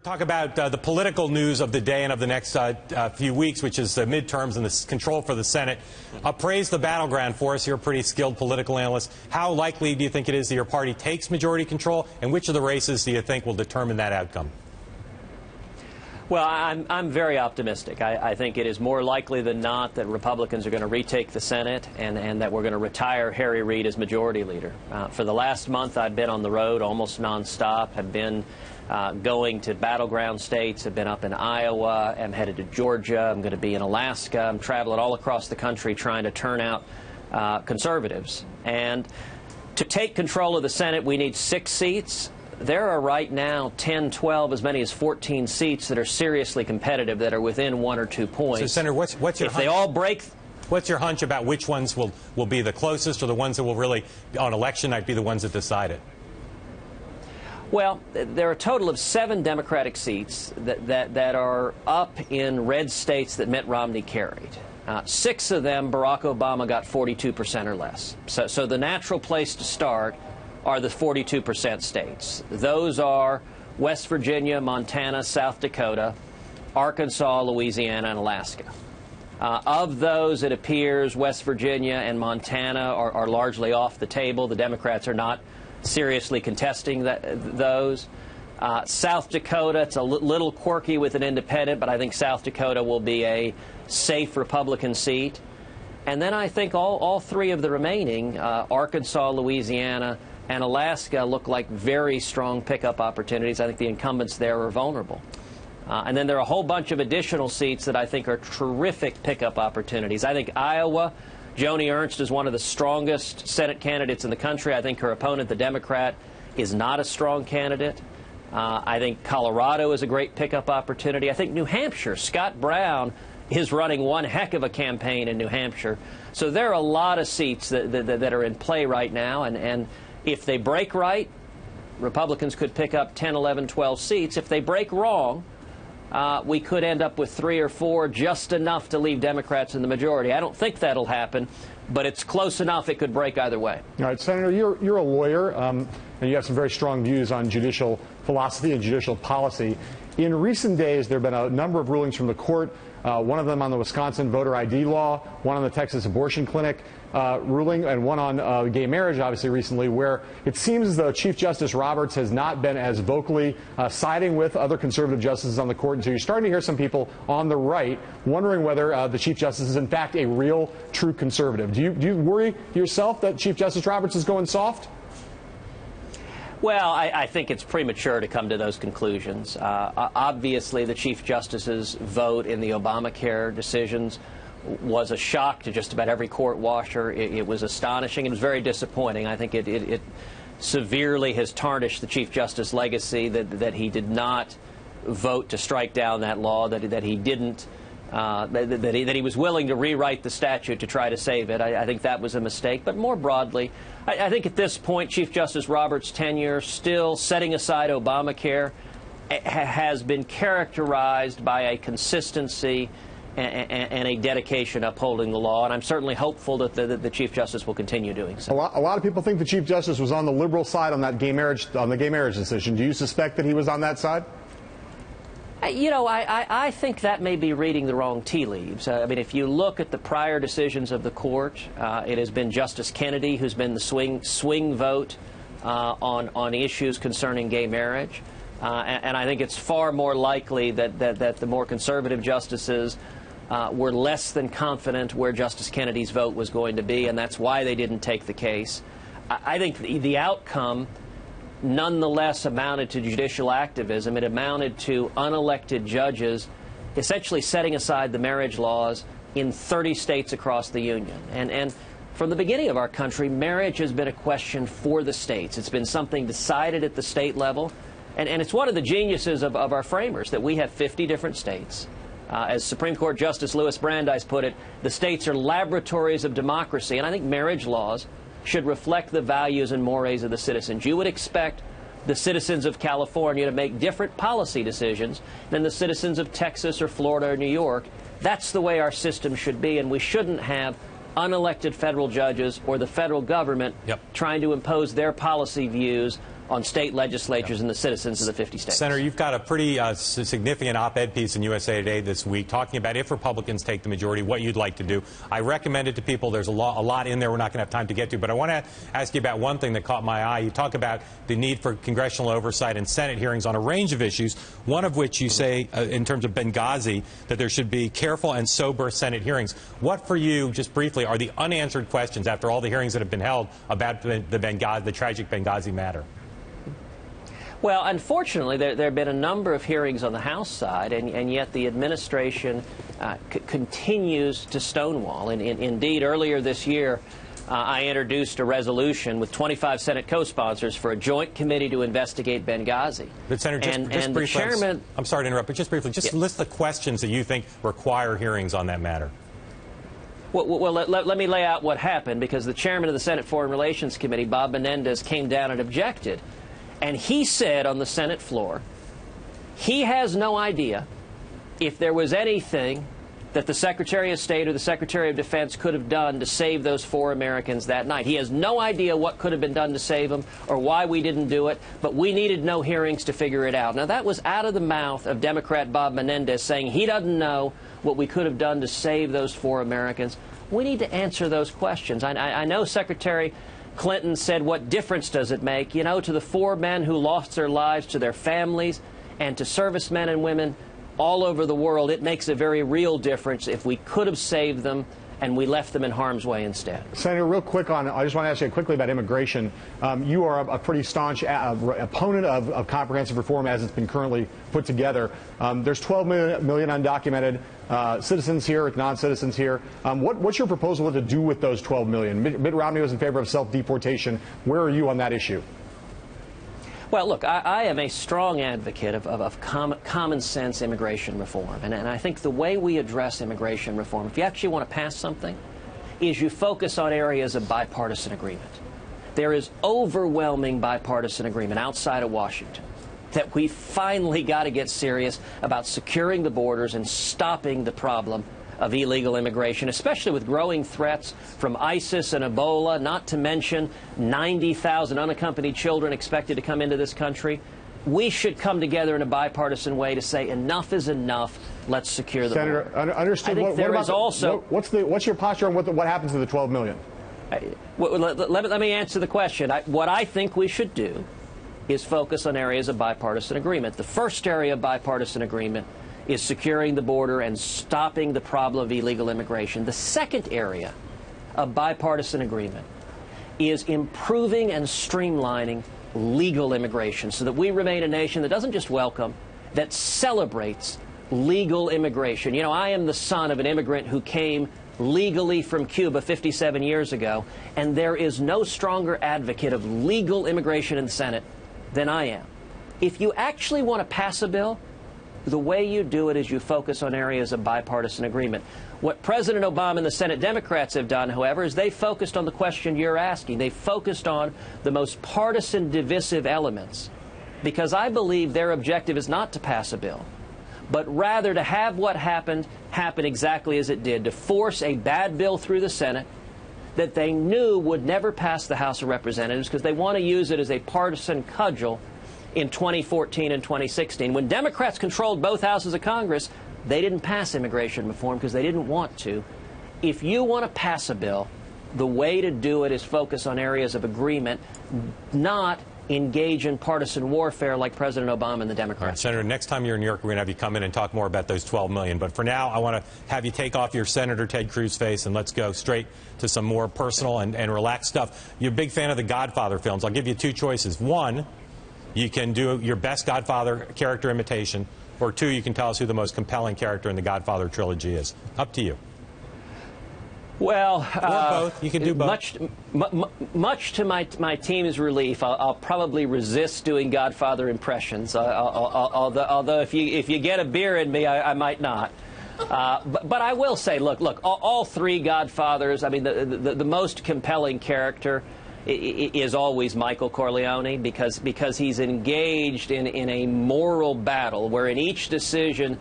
Talk about the political news of the day and of the next few weeks, which is the midterms and the control for the Senate. Appraise the battleground for us. You're a pretty skilled political analyst. How likely do you think it is that your party takes majority control, and which of the races do you think will determine that outcome? Well, I'm very optimistic. I think it is more likely than not that Republicans are going to retake the Senate and that we're going to retire Harry Reid as majority leader. For the last month, I've been on the road almost nonstop. I've been going to battleground states. I've been up in Iowa. I'm headed to Georgia. I'm going to be in Alaska. I'm traveling all across the country trying to turn out conservatives. And to take control of the Senate, we need 6 seats. There are right now 10, 12, as many as 14 seats that are seriously competitive, that are within 1 or 2 points. So, Senator, what's your hunch? If they all break... What's your hunch about which ones will be the closest, or the ones that will really, on election night, be the ones that decide it? Well, there are a total of 7 Democratic seats that are up in red states that Mitt Romney carried. 6 of them, Barack Obama got 42% or less. So the natural place to start are the 42% states. Those are West Virginia, Montana, South Dakota, Arkansas, Louisiana, and Alaska. Of those, it appears West Virginia and Montana are largely off the table. The Democrats are not seriously contesting those. South Dakota, it's a little quirky with an independent, but I think South Dakota will be a safe Republican seat. And then I think all 3 of the remaining, Arkansas, Louisiana, and Alaska, look like very strong pickup opportunities. I think the incumbents there are vulnerable. And then there are a whole bunch of additional seats that I think are terrific pickup opportunities. I think Iowa, Joni Ernst is one of the strongest Senate candidates in the country. I think her opponent, the Democrat, is not a strong candidate. I think Colorado is a great pickup opportunity. I think New Hampshire, Scott Brown is running one heck of a campaign in New Hampshire. So there are a lot of seats that are in play right now, and if they break right, Republicans could pick up 10, 11, 12 seats. If they break wrong, we could end up with 3 or 4, just enough to leave Democrats in the majority. I don't think that'll happen, but it's close enough it could break either way. All right, Senator, you're a lawyer, and you have some very strong views on judicial philosophy and judicial policy. In recent days, there have been a number of rulings from the court, one of them on the Wisconsin voter ID law, one on the Texas abortion clinic ruling, and one on gay marriage, obviously, recently, where it seems as though Chief Justice Roberts has not been as vocally siding with other conservative justices on the court. And so you're starting to hear some people on the right wondering whether the Chief Justice is, in fact, a real, true conservative. Do you worry yourself that Chief Justice Roberts is going soft? Well, I think it's premature to come to those conclusions. Obviously, the Chief Justice's vote in the Obamacare decisions was a shock to just about every court washer. It was astonishing. It was very disappointing. I think it severely has tarnished the Chief Justice legacy that he did not vote to strike down that law, that he didn't, that he was willing to rewrite the statute to try to save it. I think that was a mistake. But more broadly, I think at this point, Chief Justice Roberts' tenure, still setting aside Obamacare, has been characterized by a consistency and a dedication upholding the law, and I'm certainly hopeful that the Chief Justice will continue doing so. A lot of people think the Chief Justice was on the liberal side on that gay marriage decision. Do you suspect that he was on that side? You know, I think that may be reading the wrong tea leaves. I mean, if you look at the prior decisions of the court, it has been Justice Kennedy who's been the swing vote on issues concerning gay marriage. And I think it's far more likely that the more conservative justices were less than confident where Justice Kennedy's vote was going to be, and that's why they didn't take the case. I think the outcome nonetheless amounted to judicial activism. It amounted to unelected judges essentially setting aside the marriage laws in 30 states across the union. And from the beginning of our country, marriage has been a question for the states. It's been something decided at the state level. And it's one of the geniuses of our framers that we have 50 different states. As Supreme Court Justice Louis Brandeis put it, the states are laboratories of democracy, and I think marriage laws should reflect the values and mores of the citizens. You would expect the citizens of California to make different policy decisions than the citizens of Texas or Florida or New York. That's the way our system should be, and we shouldn't have unelected federal judges or the federal government trying to impose their policy views on state legislatures and the citizens of the 50 states. Senator, you've got a pretty significant op-ed piece in USA Today this week talking about if Republicans take the majority, what you'd like to do. I recommend it to people. There's a lot in there we're not going to have time to get to, but I want to ask you about one thing that caught my eye. You talk about the need for congressional oversight and Senate hearings on a range of issues, one of which you say, in terms of Benghazi, that there should be careful and sober Senate hearings. What, for you, just briefly, are the unanswered questions after all the hearings that have been held about the tragic Benghazi matter? Well, unfortunately, there have been a number of hearings on the House side, and yet the administration continues to stonewall. And indeed, earlier this year, I introduced a resolution with 25 Senate co-sponsors for a joint committee to investigate Benghazi. But, Senator, just briefly, chairman, I'm sorry to interrupt, but just briefly, list the questions that you think require hearings on that matter. Well, let me lay out what happened, because the chairman of the Senate Foreign Relations Committee, Bob Menendez, came down and objected. And he said on the Senate floor, he has no idea if there was anything that the Secretary of State or the Secretary of Defense could have done to save those 4 Americans that night. He has no idea what could have been done to save them or why we didn't do it, but we needed no hearings to figure it out. Now, that was out of the mouth of Democrat Bob Menendez saying he doesn't know what we could have done to save those 4 Americans. We need to answer those questions. I know Secretary Clinton said, what difference does it make? You know, to the 4 men who lost their lives, to their families, and to servicemen and women all over the world, it makes a very real difference if we could have saved them and we left them in harm's way instead. Senator, real quick I just want to ask you quickly about immigration. You are a pretty staunch opponent of comprehensive reform as it's been currently put together. There's 12 million undocumented citizens here, non-citizens here. What's your proposal to do with those 12 million? Mitt Romney was in favor of self-deportation. Where are you on that issue? Well, look, I am a strong advocate of common sense immigration reform. And I think the way we address immigration reform, if you actually want to pass something, is you focus on areas of bipartisan agreement. There is overwhelming bipartisan agreement outside of Washington that we finally got to get serious about securing the borders and stopping the problem of illegal immigration, especially with growing threats from ISIS and Ebola, not to mention 90,000 unaccompanied children expected to come into this country. We should come together in a bipartisan way to say enough is enough. Let's secure the border. Senator, understood. I think there is also. What's your posture on what happens to the 12 million? Let me answer the question. What I think we should do is focus on areas of bipartisan agreement. The first area of bipartisan agreement is securing the border and stopping the problem of illegal immigration. The second area of bipartisan agreement is improving and streamlining legal immigration so that we remain a nation that doesn't just welcome, that celebrates legal immigration. You know, I am the son of an immigrant who came legally from Cuba 57 years ago, and there is no stronger advocate of legal immigration in the Senate than I am. If you actually want to pass a bill, the way you do it is you focus on areas of bipartisan agreement. What President Obama and the Senate Democrats have done, however, is they focused on the question you're asking. They focused on the most partisan divisive elements, because I believe their objective is not to pass a bill, but rather to have what happened happen exactly as it did, to force a bad bill through the Senate that they knew would never pass the House of Representatives because they want to use it as a partisan cudgel in 2014 and 2016. When Democrats controlled both houses of Congress, they didn't pass immigration reform because they didn't want to. If you want to pass a bill, the way to do it is focus on areas of agreement, not engage in partisan warfare like President Obama and the Democrats. All right, Senator, next time you're in New York, we're going to have you come in and talk more about those 12 million. But for now, I want to have you take off your Senator Ted Cruz face and let's go straight to some more personal and relaxed stuff. You're a big fan of the Godfather films. I'll give you 2 choices. 1, you can do your best Godfather character imitation, or 2, you can tell us who the most compelling character in the Godfather trilogy is. Up to you. Well, or both. You can do both. Much to my team's relief, I'll probably resist doing Godfather impressions. Although if you get a beer in me, I might not. But I will say, look, all 3 Godfathers. I mean, the most compelling character is always Michael Corleone because he's engaged in a moral battle where in each decision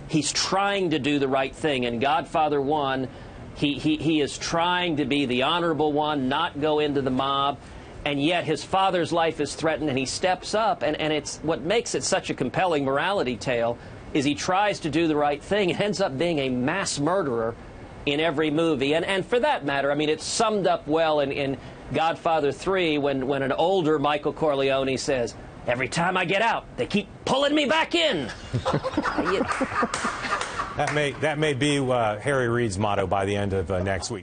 he's trying to do the right thing. In Godfather 1, he is trying to be the honorable one, not go into the mob. and yet his father's life is threatened, and he steps up, and it's what makes it such a compelling morality tale is he tries to do the right thing and ends up being a mass murderer in every movie. And for that matter, I mean, it's summed up well in Godfather 3 when an older Michael Corleone says, "Every time I get out, they keep pulling me back in." That may be Harry Reid's motto by the end of next week.